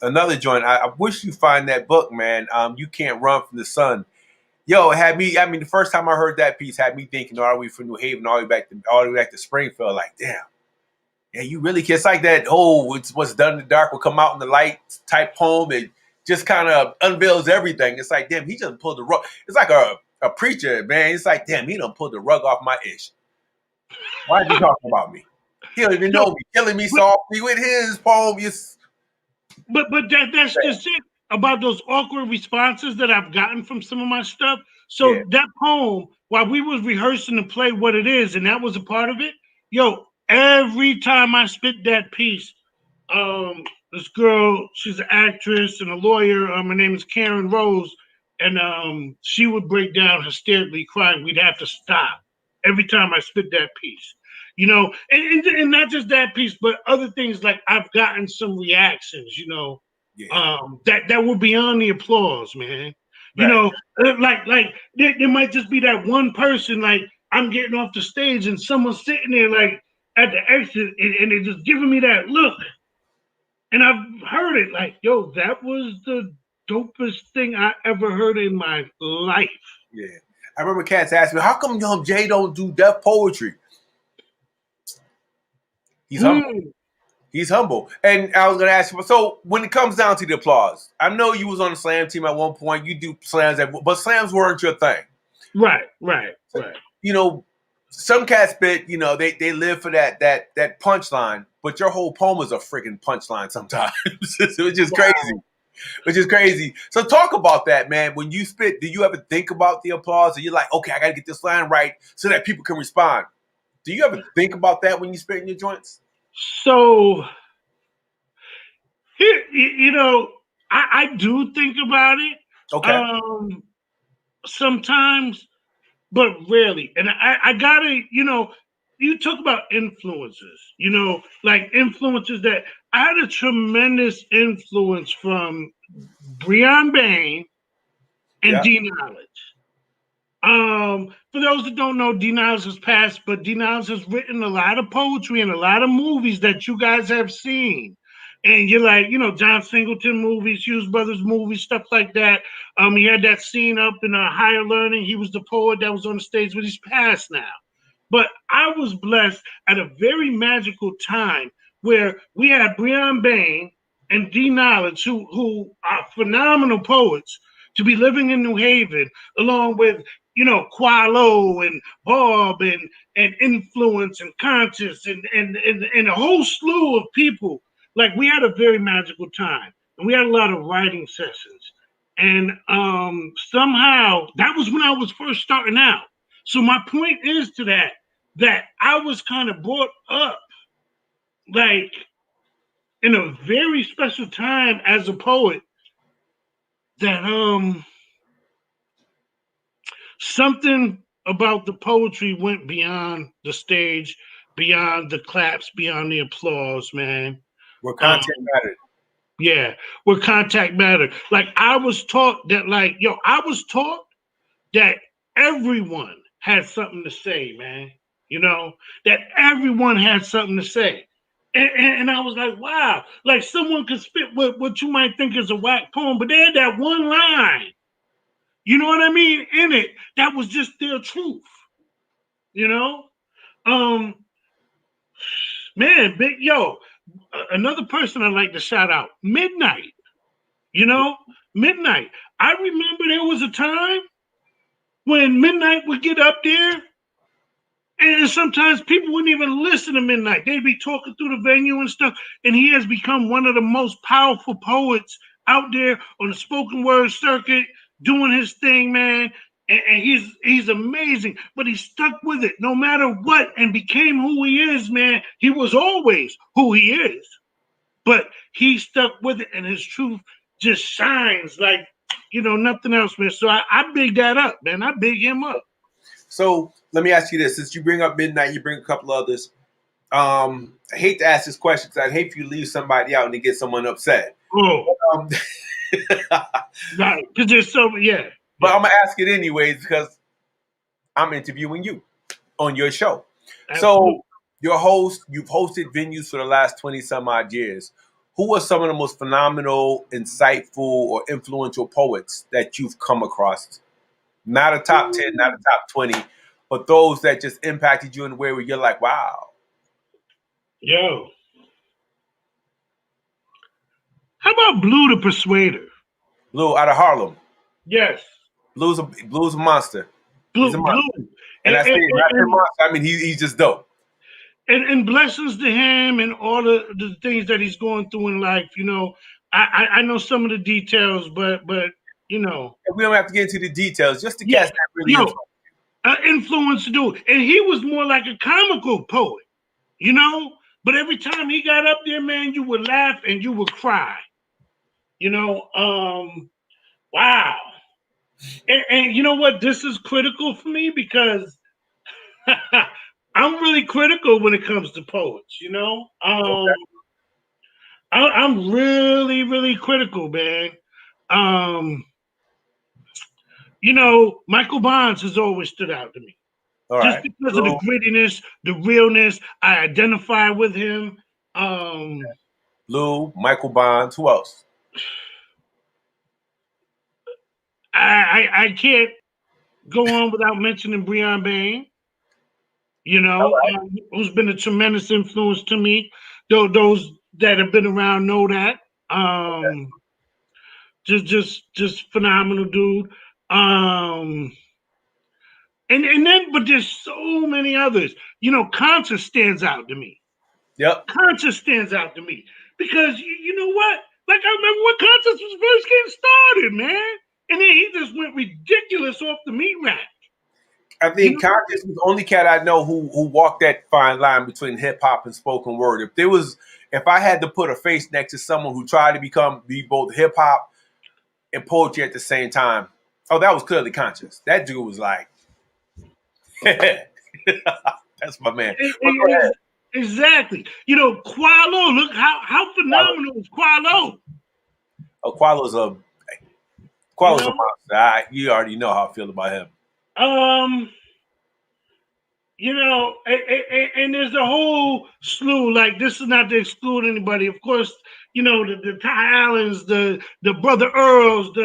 Another joint. I wish you find that book, man. You can't run from the sun. Yo, it had me. I mean, the first time I heard that piece, had me thinking all the way from New Haven, all the way back to Springfield. Like, damn, yeah, you really can. It's like that whole what's done in the dark will come out in the light type poem. It just kind of unveils everything. It's like, damn, he just pulled the rug. It's like a preacher, man. It's like, damn, he done pulled the rug off my ish. Why is he talking about me? He don't even Yo, know me, killing me but softly with his poem. that's just it about those awkward responses that I've gotten from some of my stuff. Yeah, So that poem, while we was rehearsing to play what it is, and that was a part of it. Yo, every time I spit that piece, um, this girl, she's an actress and a lawyer. Her name is Karen Rose, and she would break down hysterically crying. We'd have to stop every time I spit that piece. You know, and not just that piece, but other things like I've gotten some reactions, you know, yeah, that were beyond the applause, man. You right. know, like there might just be that one person, like I'm getting off the stage and someone's sitting there like at the exit and they're just giving me that look. And I've heard it like, yo, that was the dopest thing I ever heard in my life. Yeah, I remember cats asked me, "How come Jay don't do deaf poetry?" He's humble. Mm, He's humble. And I was gonna ask you, so when it comes down to the applause, I know you was on the slam team at one point. You do slams, but slams weren't your thing. right. You know, some cats spit. You know, they live for that punchline. But your whole poem is a freaking punchline sometimes, which is crazy. Wow. Which is crazy. So talk about that, man. When you spit, do you ever think about the applause? Or you're like, okay, I got to get this line right so that people can respond. Do you ever think about that when you spit in your joints? So here, you know, I do think about it Okay. um, sometimes, but rarely. And I gotta, you know, you talk about influences, you know, like influences that I had a tremendous influence from Breon Bain and Yeah. D Knowledge. For those that don't know, D Niles has passed, but D Niles has written a lot of poetry and a lot of movies that you guys have seen. And you're like, you know, John Singleton movies, Hughes Brothers movies, stuff like that. He had that scene up in Higher Learning. He was the poet that was on the stage, but he's passed now. But I was blessed at a very magical time where we had Breon Bain and D Knowledge, who are phenomenal poets, to be living in New Haven, along with, you know, Qualo and Bob and Influence and Conscious and a whole slew of people. Like we had a very magical time, and we had a lot of writing sessions. And somehow that was when I was first starting out. So my point is to that I was kind of brought up like in a very special time as a poet that something about the poetry went beyond the stage, beyond the claps, beyond the applause, man. Where Um, content mattered. yeah, where contact mattered. Like I was taught that, like, yo, I was taught that everyone had something to say, man. You know, that everyone had something to say. And I was like, wow, like someone could spit what you might think is a whack poem, but they had that one line, you know what I mean, in it that was just their truth, you know. Um, man, big yo, another person I like to shout out, Midnight. You know, Midnight. I remember there was a time when Midnight would get up there, and sometimes people wouldn't even listen to Midnight. They'd be talking through the venue and stuff. And he has become one of the most powerful poets out there on the spoken word circuit, doing his thing, man. And he's amazing, but he stuck with it no matter what and became who he is, man. He was always who he is, but he stuck with it, and his truth just shines like nothing else, man. So I big that up, man. I big him up. So let me ask you this: since you bring up Midnight, you bring a couple others. I hate to ask this question because I'd hate for you to leave somebody out and to get someone upset. Oh, right, because there's so yeah. But I'm gonna ask it anyways because I'm interviewing you on your show. Absolutely. So you've hosted venues for the last 20 some odd years. Who are some of the most phenomenal, insightful, or influential poets that you've come across? Not a top 10, not a top 20, but those that just impacted you in a way where you're like, wow. Yo. How about Blue the Persuader? Blue out of Harlem. Yes. Blue's a monster. He's a monster. Blue. And I say not a monster, I mean he's just dope. And blessings to him and all the things that he's going through in life. I know some of the details, but we don't have to get into the details. Just the cats that really influence to do it. And he was more like a comical poet, But every time he got up there, man, you would laugh and you would cry. Wow. And you know what? This is critical for me because I'm really critical when it comes to poets, I'm really, really critical, man. Michael Bonds has always stood out to me. All Just right. because of the grittiness, the realness, I identify with him. Blue, Michael Bonds, who else? I can't go on without mentioning Breon Bain, who's been a tremendous influence to me. Those that have been around know that. Just phenomenal dude. And then, but there's so many others. Conscious stands out to me. Yep. Conscious stands out to me because you know what? Like I remember when Conscious was first getting started, man, and then he just went ridiculous off the meat rack. I think Conscious was the only cat I know who walked that fine line between hip hop and spoken word. If I had to put a face next to someone who tried to be both hip hop and poetry at the same time, that was clearly Conscious. That dude was like, that's my man. Exactly. Qualo, look how phenomenal is Qualo. Oh, Qualo's a monster. You already know how I feel about him. And there's a whole slew. Like this is not to exclude anybody. Of course, the Ty Allens, the Brother Earls,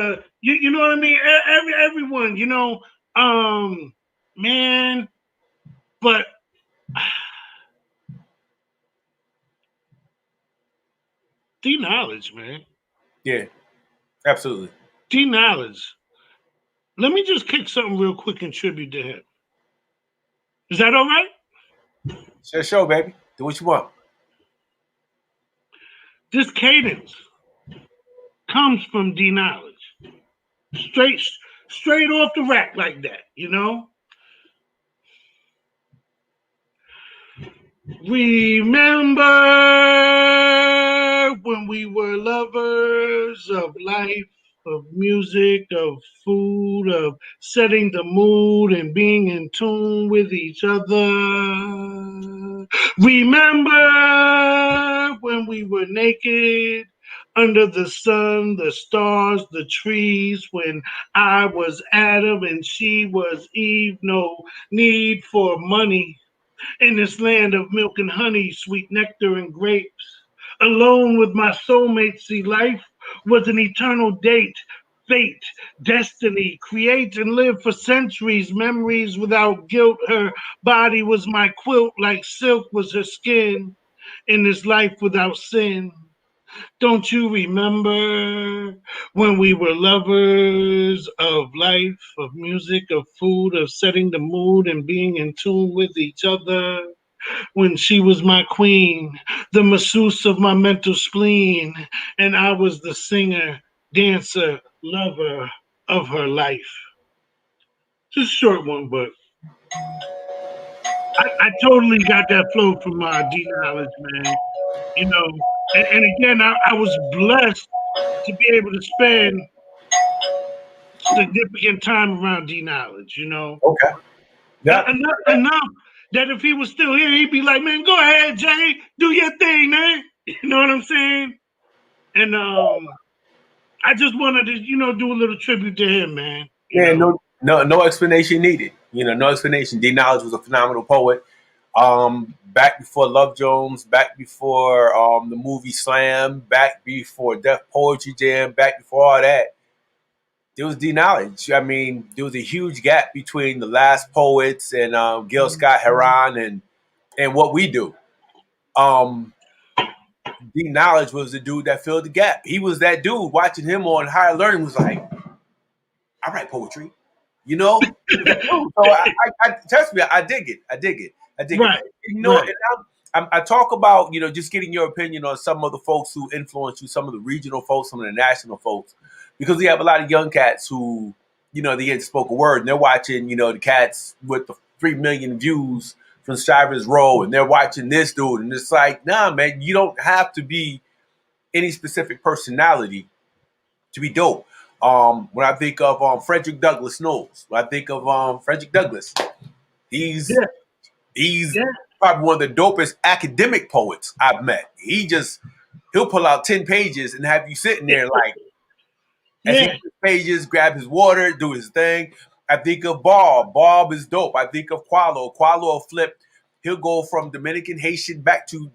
you know what I mean. Everyone, man. But D Knowledge, man. Yeah, absolutely. D Knowledge. Let me just kick something real quick and tribute to him. Is that all right? It's your show, baby. Do what you want. This cadence comes from D Knowledge. Straight off the rack like that, Remember when we were lovers of life, of music, of food, of setting the mood and being in tune with each other. Remember when we were naked under the sun, the stars, the trees, when I was Adam and she was Eve, no need for money. In this land of milk and honey, sweet nectar and grapes. Alone with my soulmate, see, life was an eternal date. Fate, destiny, create and live for centuries, memories without guilt. Her body was my quilt, like silk was her skin. In this life without sin. Don't you remember when we were lovers of life, of music, of food, of setting the mood and being in tune with each other? When she was my queen, the masseuse of my mental spleen, and I was the singer, dancer, lover of her life. Just a short one, but I totally got that flow from D Knowledge, man. You know, and again, I was blessed to be able to spend significant time around D Knowledge, you know. Okay. Yeah. Enough that if he was still here, he'd be like, man, go ahead, Jay, do your thing, man. You know what I'm saying? And I just wanted to, do a little tribute to him, man. You Yeah. know. No explanation needed. No explanation. D Knowledge was a phenomenal poet. Back before Love Jones, back before the movie Slam, back before Def Poetry Jam, back before all that, there was D Knowledge. I mean, there was a huge gap between the last poets and Gil Scott Heron and what we do. Um, D Knowledge was the dude that filled the gap. He was that dude. Watching him on Higher Learning was like, I write poetry. So I trust me, I dig it. I dig it. I dig it. Right. And I talk about just getting your opinion on some of the folks who influence you, some of the regional folks, some of the national folks, because we have a lot of young cats who they get spoken word and they're watching the cats with the 3 million views from Strivers Row and they're watching this dude and it's like, nah, man, you don't have to be any specific personality to be dope. When I think of Frederick Douglass Knowles, when I think of Frederick Douglass, he's Yeah. he's Yeah. probably one of the dopest academic poets I've met. He'll pull out 10 pages and have you sitting there like as he Yeah. pages, grab his water, do his thing. I think of Bob. Bob is dope. I think of Qualo. Qualo will flip. He'll go from Dominican Haitian back to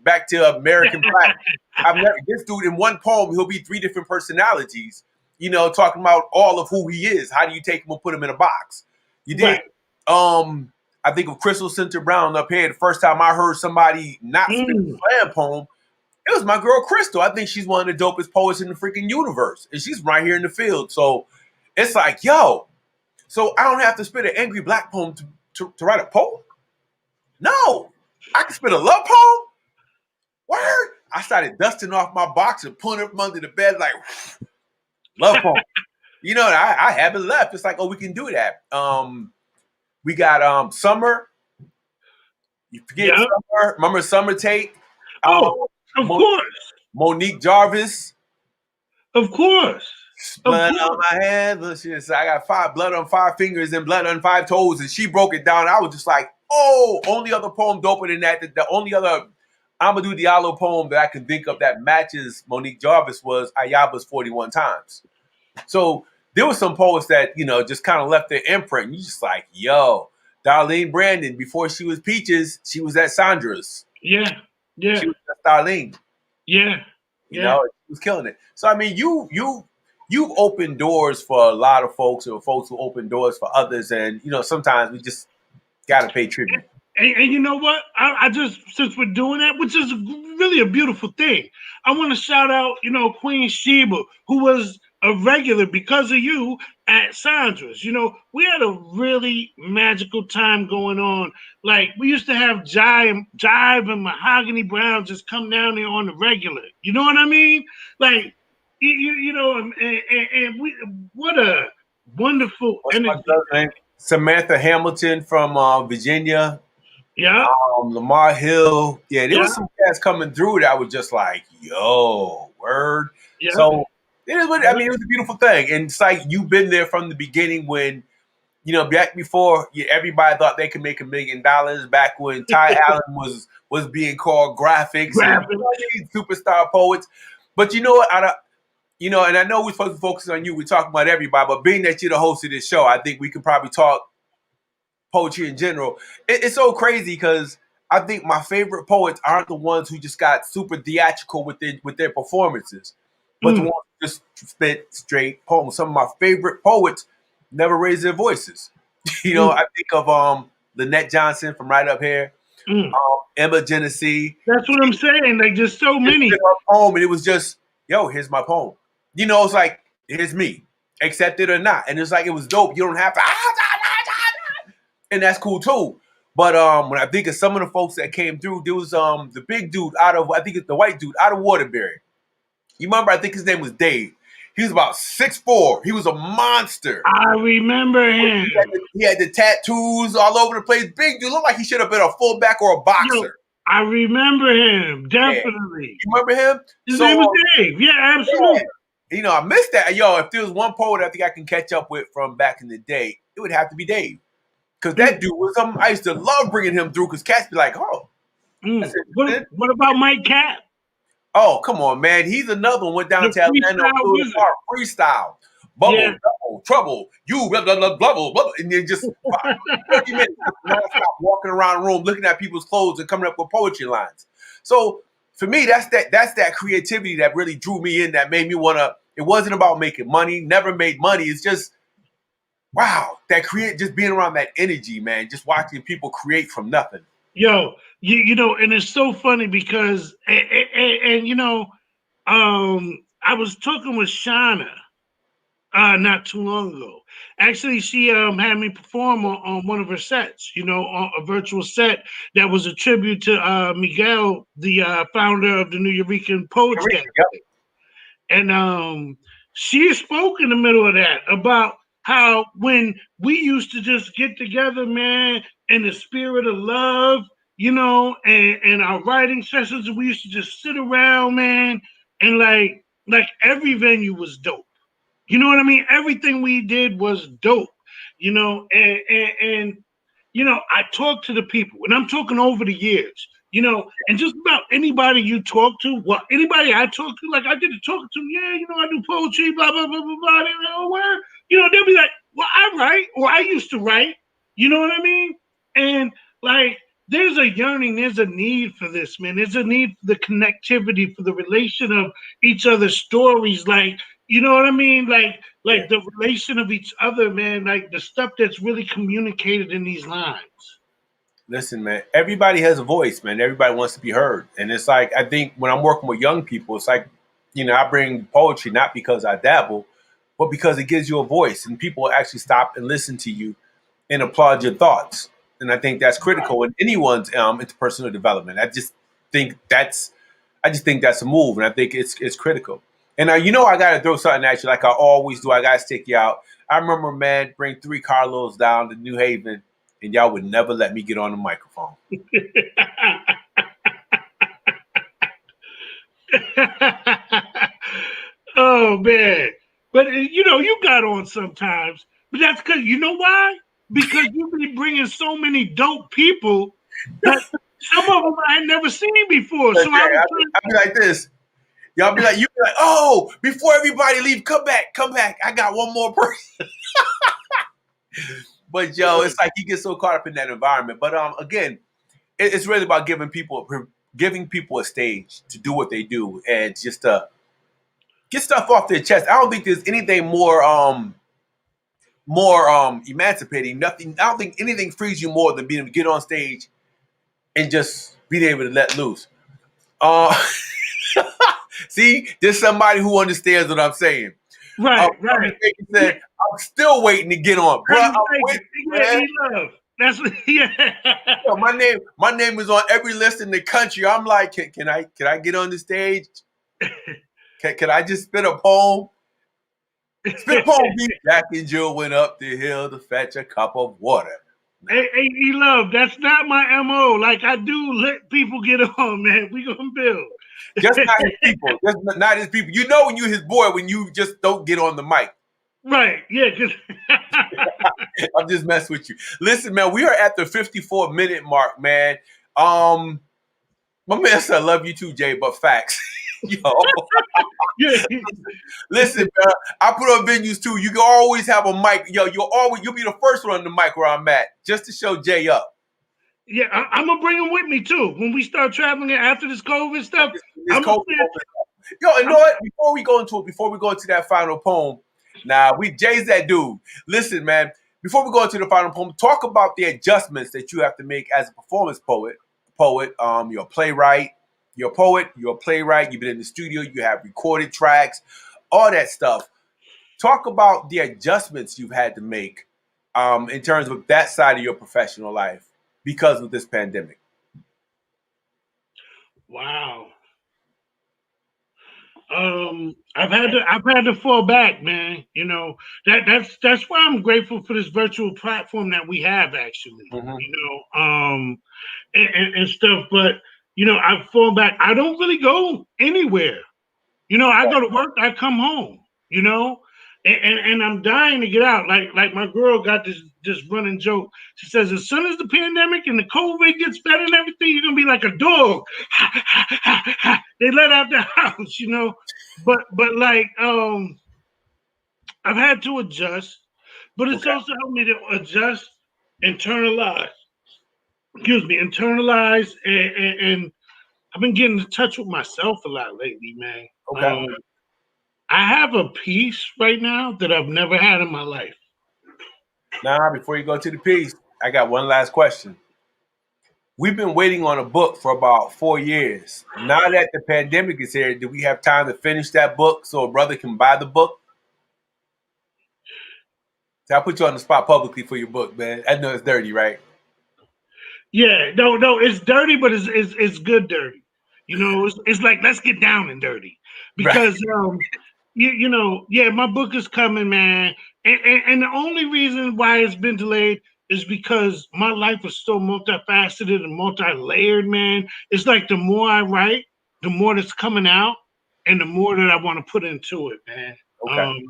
American Black. I've never this dude in one poem. He'll be 3 different personalities. Talking about all of who he is. How do you take him and put him in a box? You did. Right. I think of Crystal Center Brown up here. The first time I heard somebody not spit a slam poem, it was my girl Crystal. I think she's one of the dopest poets in the freaking universe. And she's right here in the field. So it's like, yo, so I don't have to spit an angry black poem to write a poem? No. I can spit a love poem? Word? I started dusting off my box and putting it from under the bed like, love poem. I haven't left. It's like, oh, we can do that. We got Summer. You forget Summer. Remember Summer Tate? Of course. Monique Jarvis. Of course. Blood on my hand. I got 5 blood on 5 fingers and blood on 5 toes. And she broke it down. I was just like, oh, only other poem doper than that. The only other Amadou Diallo poem that I can think of that matches Monique Jarvis was Ayaba's 41 Times. So there were some poets that, just kind of left their imprint. And you just like, yo, Darlene Brandon, before she was Peaches, she was at Sandra's. Yeah. Yeah. She was at Darlene. Yeah. She was killing it. So, I mean, you've opened doors for a lot of folks or folks who open doors for others. And, sometimes we just got to pay tribute. And you know what? I just, since we're doing that, which is really a beautiful thing, I want to shout out, Queen Sheba, who was a regular because of you at Sandra's. We had a really magical time going on. Like, we used to have Jive and Mahogany Brown just come down there on the regular. You know what I mean? Like, and we, what a wonderful energy. Samantha Hamilton from Virginia. Yeah. Lamar Hill. Yeah, there was some cats coming through that was just like, yo, word. Yeah. So it is what it was a beautiful thing. And it's like you've been there from the beginning when, back before everybody thought they could make $1 million, back when Ty Allen was being called graphics. And, superstar poets. But you know what? And I know we're supposed to focus on you. We're talking about everybody, but being that you're the host of this show, I think we could probably talk poetry in general. It's so crazy because I think my favorite poets aren't the ones who just got super theatrical with their performances, but the ones who just spit straight poems. Some of my favorite poets never raise their voices. I think of Lynette Johnson from Right Up Here, Emma Genesee. That's what I'm saying. Like, just so many. Her poem, and it was just, yo, here's my poem. It's like, here's me, accept it or not. And it's like, it was dope. You don't have to, and that's cool too. But when I think of some of the folks that came through, there was the big dude I think it's the white dude out of Waterbury. You remember? I think his name was Dave. He was about 6'4". He was a monster. I remember him. He had the tattoos all over the place. Big dude, looked like he should have been a fullback or a boxer. Yo, I remember him, definitely. Yeah. You remember him? His name was Dave. Yeah, absolutely. Yeah. I missed that. Yo, if there was one poet I think I can catch up with from back in the day, it would have to be Dave. Because that dude was something I used to love bringing him through because cats be like, oh. What about Mike Cat? Oh, come on, man. He's another one. Went down to Atlanta, freestyle. Bubble, double, trouble, you, blah, blah, blah, blah, blah. And then just 30 minutes non-stop walking around the room, looking at people's clothes and coming up with poetry lines. So for me, that's that creativity that really drew me in, that made me want to, it wasn't about making money, never made money. It's just, wow, just being around that energy, man, just watching people create from nothing. Yo, and it's so funny because, I was talking with Shauna not too long ago. Actually, she had me perform on one of her sets, on a virtual set that was a tribute to Miguel, the founder of the New Eurekan Poets Gallery. And she spoke in the middle of that about how when we used to just get together, man, in the spirit of love, and our writing sessions, we used to just sit around, man, and like every venue was dope. You know what I mean? Everything we did was dope, and I talk to the people, and I'm talking over the years, and just about anybody you talk to, anybody I talk to, like I get to talk to, I do poetry, blah, blah, blah, blah, blah, where, they'll be like, well, I write, or I used to write, you know what I mean? And like, there's a yearning, there's a need for this, man. There's a need for the connectivity, for the relation of each other's stories, like, you know what I mean? Like the relation of each other, man, like the stuff that's really communicated in these lines. Listen, man, everybody has a voice, man. Everybody wants to be heard. And it's like, I think when I'm working with young people, it's like, I bring poetry not because I dabble, but because it gives you a voice and people actually stop and listen to you and applaud your thoughts. And I think that's critical in anyone's interpersonal development. I just think that's a move, and I think it's critical. And I got to throw something at you like I always do. I got to stick you out. I remember, man, bring 3 carloads down to New Haven, and y'all would never let me get on the microphone. Oh, man. But, you got on sometimes. But that's because, you know why? Because you be bringing so many dope people that some of them I had never seen before. So I'll be like this. Y'all be like, oh, before everybody leave, come back. I got one more person. But yo, it's like you get so caught up in that environment. But again, it's really about giving people a stage to do what they do and just to get stuff off their chest. I don't think there's anything more emancipating. Nothing. I don't think anything frees you more than being able to get on stage and just being able to let loose. See, there's somebody who understands what I'm saying. Right. Said, I'm still waiting to get on, bro. I'm waiting, love. That's Yo, my name is on every list in the country. I'm like, can I get on the stage? Can I just spit a poem? Spit a poem. Jack and Jill went up the hill to fetch a cup of water. Hey, love, that's not my MO. Like, I do let people get on, man. We gonna build. Just not his people. Just not his people. You know when you his boy when you just don't get on the mic. Right. Yeah. I'm just messing with you. Listen, man, we are at the 54-minute mark, man. My man said, I love you too, Jay, but facts. Yo. Listen, man, I put on venues too. You can always have a mic. Yo, you'll be the first one on the mic where I'm at, just to show Jay up. Yeah, I'm gonna bring them with me too. When we start traveling after this COVID stuff, This I'm gonna COVID open up. Yo, you know what? Before we go into that final poem, Jay's that dude. Listen, man. Before we go into the final poem, talk about the adjustments that you have to make as a performance poet. You're a playwright. You're a poet. You're a playwright. You've been in the studio. You have recorded tracks, all that stuff. Talk about the adjustments you've had to make in terms of that side of your professional life because of this pandemic. wow. I've had to fall back, man. That's why I'm grateful for this virtual platform that we have actually. Mm-hmm. And stuff. But I fall back. I don't really go anywhere. I go to work, I come home, and I'm dying to get out. Like my girl got this running joke. She says, as soon as the pandemic and the COVID gets better and everything, you're gonna be like a dog. They let out the house. But like I've had to adjust, but it's also helped me to adjust, internalize, internalize and I've been getting in touch with myself a lot lately, man. Okay. I have a peace right now that I've never had in my life. Now, before you go to the piece, I got one last question. We've been waiting on a book for about 4 years. Now that the pandemic is here, do we have time to finish that book so a brother can buy the book? So I'll put you on the spot publicly for your book, man. I know it's dirty, right? Yeah, no, it's dirty, but it's good dirty. It's like let's get down and dirty Right. because yeah, my book is coming, man, and the only reason why it's been delayed is because my life is so multifaceted and multi-layered, man. It's like the more I write, the more that's coming out, and the more that I want to put into it, man. Okay.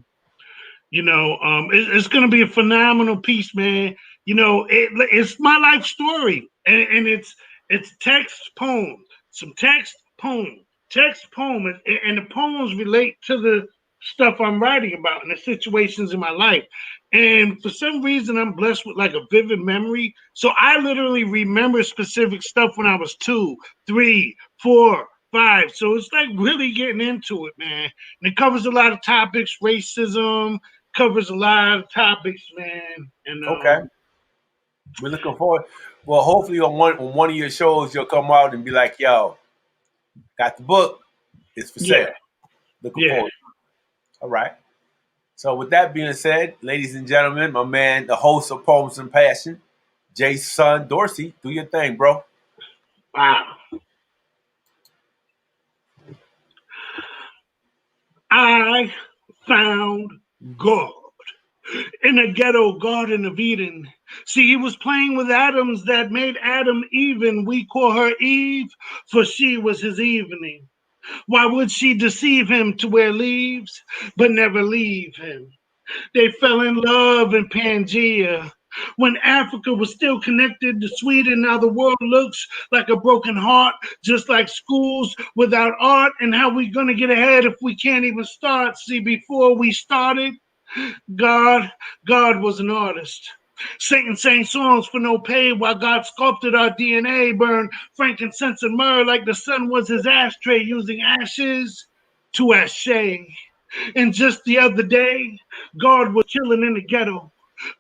It's going to be a phenomenal piece, man. It's my life story, and it's text poem, some text poem, and the poems relate to the stuff I'm writing about and the situations in my life. And for some reason, I'm blessed with like a vivid memory, so I literally remember specific stuff when I was 2, 3, 4, 5. So it's like really getting into it, man. And it covers a lot of topics, racism, covers a lot of topics, man. And Okay. We're looking forward. Well, hopefully on one of your shows you'll come out and be like, "Yo, got the book. It's for yeah, sale." Looking yeah. forward. All right. So with that being said, ladies and gentlemen, my man, the host of Poems and Passion, JaSUN Dorsey, do your thing, bro. Wow. I found God in a ghetto garden of Eden. See, he was playing with atoms that made Adam even. We call her Eve, for she was his evening. Why would she deceive him to wear leaves, but never leave him? They fell in love in Pangea. When Africa was still connected to Sweden, now the world looks like a broken heart, just like schools without art. And how we gonna get ahead if we can't even start? See, before we started, God, God was an artist. Satan sang songs for no pay while God sculpted our DNA, burned frankincense and myrrh like the sun was his ashtray, using ashes to ashay. And just the other day, God was chilling in the ghetto.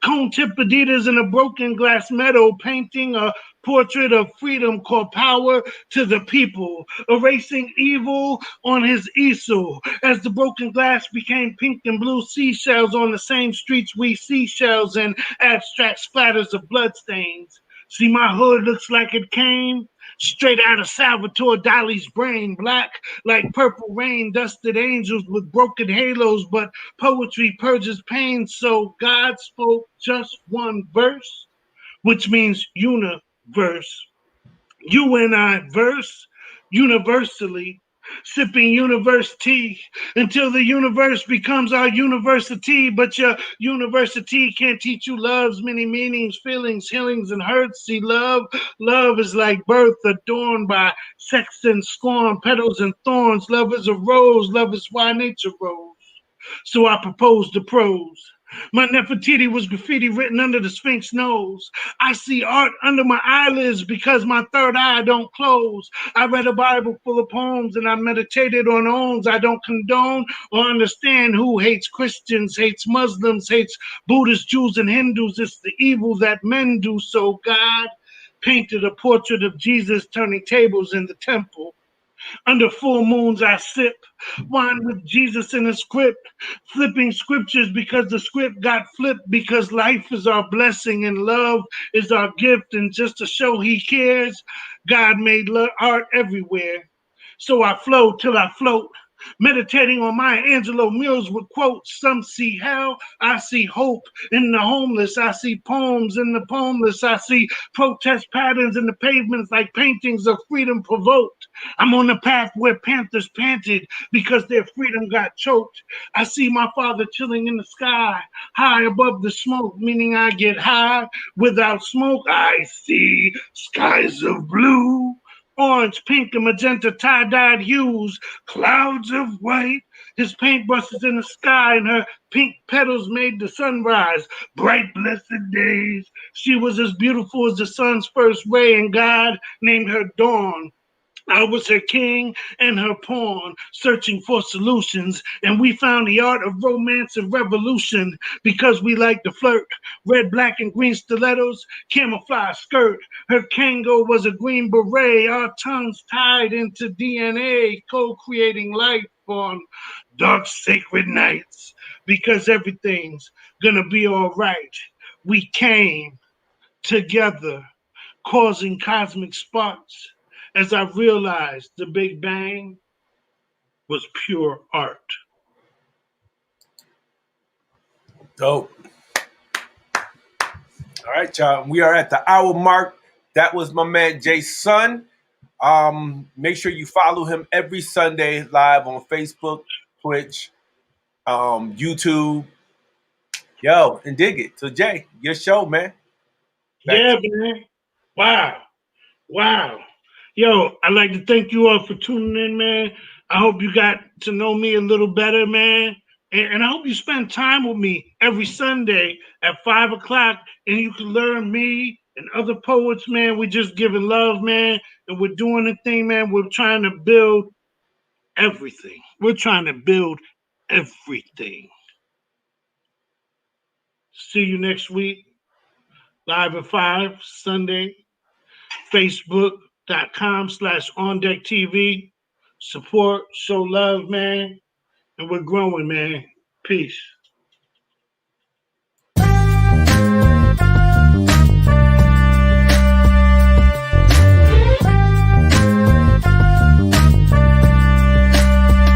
Cone tip Adidas in a broken glass meadow, painting a portrait of freedom called Power to the People, erasing evil on his easel. As the broken glass became pink and blue seashells on the same streets we see shells and abstract splatters of bloodstains. See, my hood looks like it came straight out of Salvatore Dali's brain, black like purple rain, dusted angels with broken halos, but poetry purges pain, so God spoke just one verse, which means universe. You and I verse universally, sipping universe tea until the universe becomes our university. But your university can't teach you love's many meanings, feelings, healings, and hurts. See, love is like birth adorned by sex and scorn, petals and thorns. Love is a rose, love is why nature rose. So I propose the prose. My Nefertiti was graffiti written under the Sphinx nose. I see art under my eyelids because my third eye don't close. I read a Bible full of poems and I meditated on owns. I don't condone or understand who hates Christians, hates Muslims, hates Buddhists, Jews, and Hindus. It's the evil that men do. So God painted a portrait of Jesus turning tables in the temple. Under full moons, I sip wine with Jesus in a script, flipping scriptures because the script got flipped. Because life is our blessing and love is our gift. And just to show He cares, God made art everywhere. So I flow till I float, meditating on Maya Angelou murals with quotes. Some see hell, I see hope in the homeless. I see poems in the poemless. I see protest patterns in the pavements like paintings of freedom provoked. I'm on the path where panthers panted because their freedom got choked. I see my father chilling in the sky, high above the smoke, meaning I get high without smoke. I see skies of blue, orange, pink, and magenta tie-dyed hues, clouds of white. His paintbrush is in the sky, and her pink petals made the sunrise. Bright, blessed days. She was as beautiful as the sun's first ray, and God named her Dawn. I was her king and her pawn, searching for solutions, and we found the art of romance and revolution because we like to flirt. Red, black, and green stilettos, camouflage skirt. Her Kango was a green beret, our tongues tied into DNA, co-creating life on dark, sacred nights because everything's gonna be all right. We came together causing cosmic sparks as I realized the Big Bang was pure art. Dope. All right, y'all. We are at the hour mark. That was my man JaSUN. Make sure you follow him every Sunday live on Facebook, Twitch, YouTube. Yo, and dig it. So Jay, your show, man. Back Yeah, to man. Wow. Wow. Yo, I'd like to thank you all for tuning in, man. I hope you got to know me a little better, man. And I hope you spend time with me every Sunday at 5 o'clock and you can learn me and other poets, man. We're just giving love, man. And we're doing the thing, man. We're trying to build everything. We're trying to build everything. See you next week, live at 5, Sunday, Facebook.com/On Deck TV. Support, show love, man. And we're growing, man. Peace.